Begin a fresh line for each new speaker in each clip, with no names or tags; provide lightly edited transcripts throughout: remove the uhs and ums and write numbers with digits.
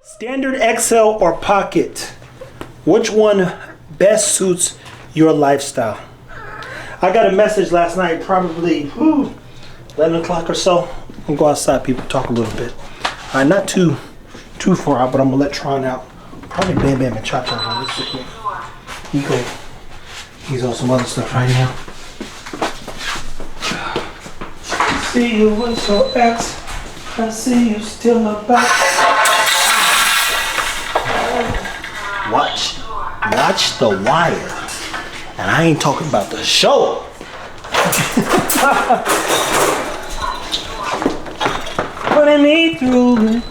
Standard XL or Pocket? Which one best suits your lifestyle? I got a message last night, probably 11 o'clock or so. I'm gonna go outside, people, talk a little bit. All right, not too far out, but I'm gonna let Tron out. Probably Bam Bam and Cha Cha. He's on some other stuff right now. See you with your ex. I see you still about. Watch The Wire. And I ain't talking about the show. Putting me through it.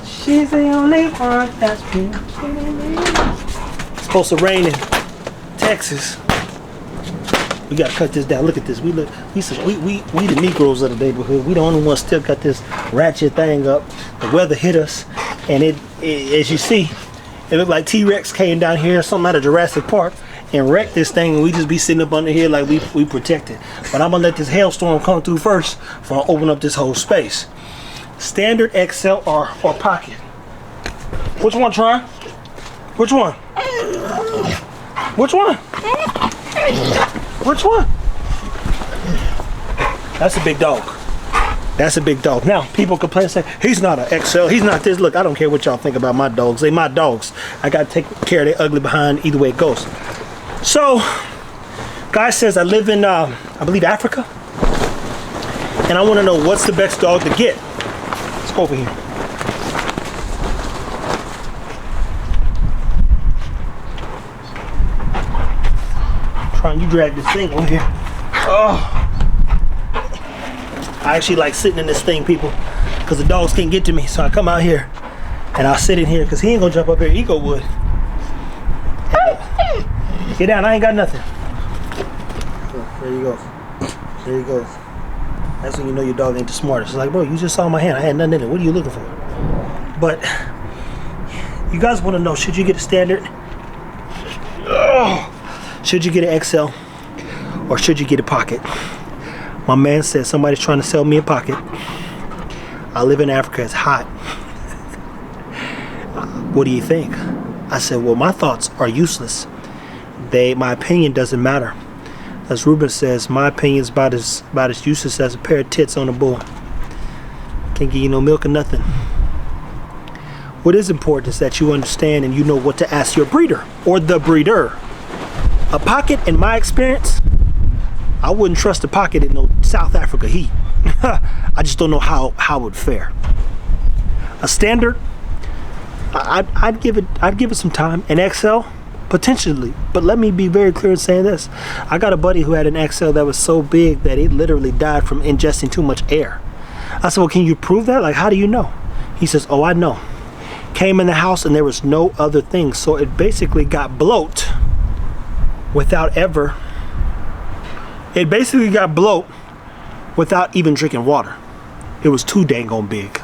She's the only one that's been kidding me. It's supposed to rain in Texas. We gotta cut this down. Look at this. We the Negroes of the neighborhood. We the only ones still got this ratchet thing up. The weather hit us, and it as you see, it looked like T-Rex came down here, something out of Jurassic Park, and wrecked this thing, and we just be sitting up under here like we protected. But I'm gonna let this hailstorm come through first before I open up this whole space. Standard XL or Pocket? Which one, Tron? Which one? Which one? Which one? That's a big dog. That's a big dog. Now, people complain and say, he's not an XL, he's not this. Look, I don't care what y'all think about my dogs. They my dogs. I gotta take care of their ugly behind either way it goes. So, guy says I live in, I believe, Africa. And I wanna know what's the best dog to get. Let's go over here. Trying you drag this thing over here. Oh. I actually like sitting in this thing, people, because the dogs can't get to me. So I come out here and I'll sit in here because he ain't gonna jump up here. Ego would. Get down, I ain't got nothing. There you go. There you go. That's when you know your dog ain't the smartest. It's like, bro, you just saw my hand. I had nothing in it. What are you looking for? But you guys want to know, should you get a standard? Should you get an XL? Or should you get a Pocket? My man said somebody's trying to sell me a Pocket. I live in Africa, it's hot. What do you think? I said, well, my thoughts are useless. My opinion doesn't matter. As Ruben says, my opinion is about as useless as a pair of tits on a bull. Can't give you no milk or nothing. What is important is that you understand and you know what to ask your breeder or the breeder. A Pocket, in my experience, I wouldn't trust a Pocket in no South Africa heat. I just don't know how it would fare. A standard, I'd give it some time. An XL, potentially, but let me be very clear in saying this. I got a buddy who had an XL that was so big that it literally died from ingesting too much air. I said, well, can you prove that? Like, how do you know? He says, oh, I know. Came in the house and there was no other thing, so it basically got bloat without ever. It basically got bloat without even drinking water. It was too dang on big.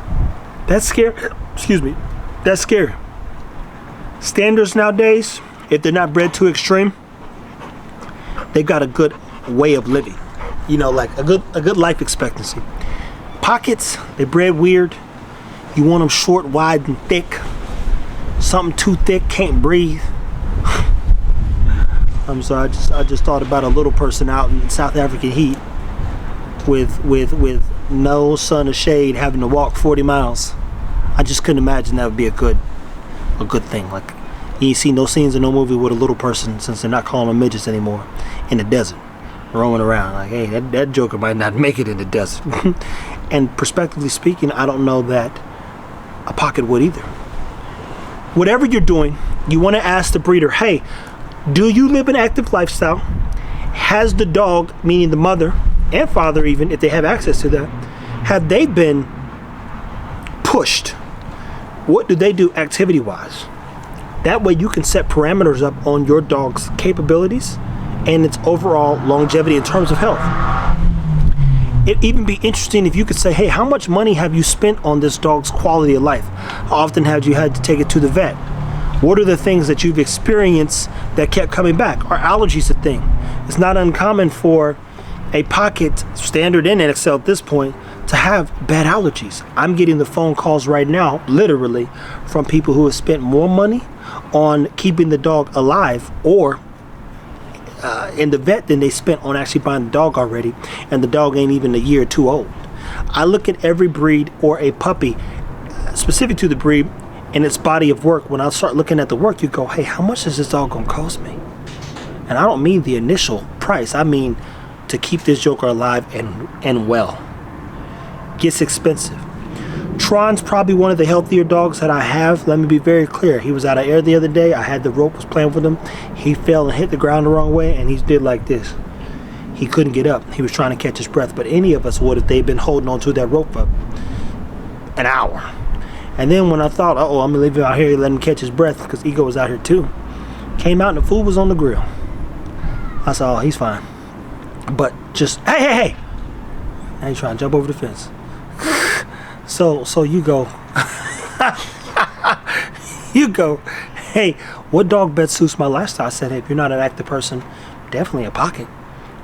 That's scary. Excuse me. That's scary. Standards nowadays, if they're not bred too extreme, they've got a good way of living. You know, like a good life expectancy. Pockets, they bred weird. You want them short, wide, and thick. Something too thick, can't breathe. I'm sorry, I just thought about a little person out in South African heat with no sun or shade, having to walk 40 miles. I just couldn't imagine that would be a good thing. Like, you ain't seen no scenes in no movie with a little person, since they're not calling them midgets anymore, in the desert, roaming around. Like, hey, that joker might not make it in the desert. And prospectively speaking, I don't know that a Pocket would either. Whatever you're doing, you want to ask the breeder, hey, do you live an active lifestyle? Has the dog, meaning the mother and father even, if they have access to that, have they been pushed? What do they do activity-wise? That way you can set parameters up on your dog's capabilities and its overall longevity in terms of health. It'd even be interesting if you could say, hey, how much money have you spent on this dog's quality of life? How often have you had to take it to the vet? What are the things that you've experienced that kept coming back? Are allergies a thing? It's not uncommon for a pocket, standard in XL at this point, to have bad allergies. I'm getting the phone calls right now, literally, from people who have spent more money on keeping the dog alive or in the vet than they spent on actually buying the dog already, and the dog ain't even a year or two old. I look at every breed or a puppy, specific to the breed, and its body of work. When I start looking at the work, you go, hey, how much is this dog gonna cost me? And I don't mean the initial price, I mean to keep this joker alive and well. Gets expensive. Tron's probably one of the healthier dogs that I have. Let me be very clear. He was out of air the other day. I had the rope, was playing with him. He fell and hit the ground the wrong way, and he did like this. He couldn't get up. He was trying to catch his breath, but any of us would if they'd been holding on to that rope for an hour. And then when I thought, I'm gonna leave him out here and let him catch his breath because Ego was out here too, came out and the food was on the grill. I said, he's fine. But just, hey. Now he's trying to jump over the fence. So you go, hey, what dog best suits my lifestyle? I said, hey, if you're not an active person, definitely a pocket.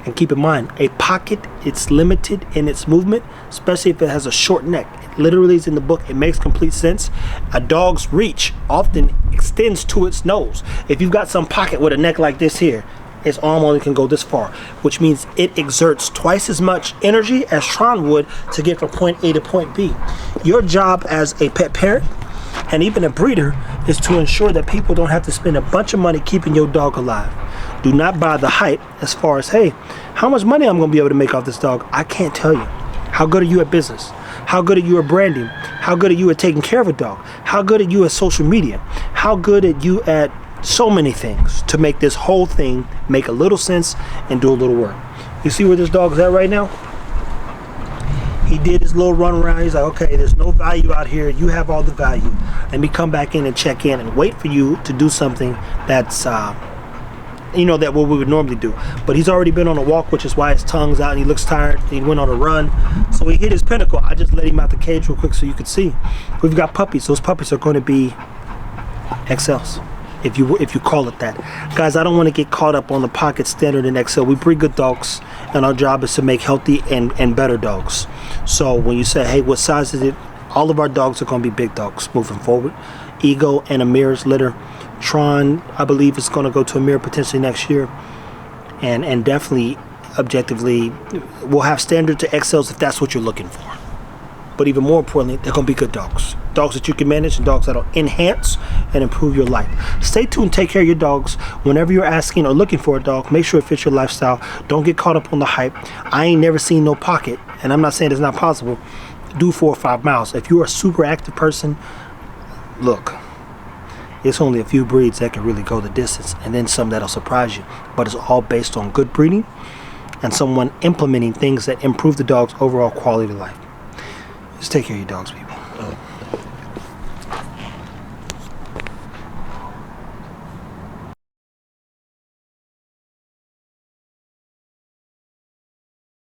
And keep in mind, a pocket, it's limited in its movement, especially if it has a short neck. It literally is in the book. It makes complete sense. A dog's reach often extends to its nose. If you've got some pocket with a neck like this here, its arm only can go this far, which means it exerts twice as much energy as Tron would to get from point A to point B. Your job as a pet parent and even a breeder is to ensure that people don't have to spend a bunch of money keeping your dog alive. Do not buy the hype as far as, hey, how much money I'm going to be able to make off this dog? I can't tell you. How good are you at business? How good are you at branding? How good are you at taking care of a dog? How good are you at social media? How good are you at so many things to make this whole thing make a little sense and do a little work? You see where this dog is at right now? He did his little run around. He's like, okay, there's no value out here. You have all the value. Let me come back in and check in and wait for you to do something that's that what we would normally do. But he's already been on a walk, which is why his tongue's out and he looks tired. He went on a run, so he hit his pinnacle. I just let him out the cage real quick so you could see. We've got puppies. Those puppies are going to be XLs, if you call it that. Guys, I don't want to get caught up on the pocket standard in XL. We breed good dogs, and our job is to make healthy and better dogs. So when you say, hey, what size is it? All of our dogs are going to be big dogs moving forward. Ego and Amir's litter. Tron, I believe, is going to go to Amir potentially next year. And definitely, objectively, we'll have standard to XLs if that's what you're looking for. But even more importantly, they're going to be good dogs. Dogs that you can manage and dogs that will enhance and improve your life. Stay tuned. Take care of your dogs. Whenever you're asking or looking for a dog, make sure it fits your lifestyle. Don't get caught up on the hype. I ain't never seen no pocket, and I'm not saying it's not possible, do 4 or 5 miles. If you're a super active person, look, it's only a few breeds that can really go the distance, and then some that'll surprise you. But it's all based on good breeding and someone implementing things that improve the dog's overall quality of life. Just take care of your dogs, people.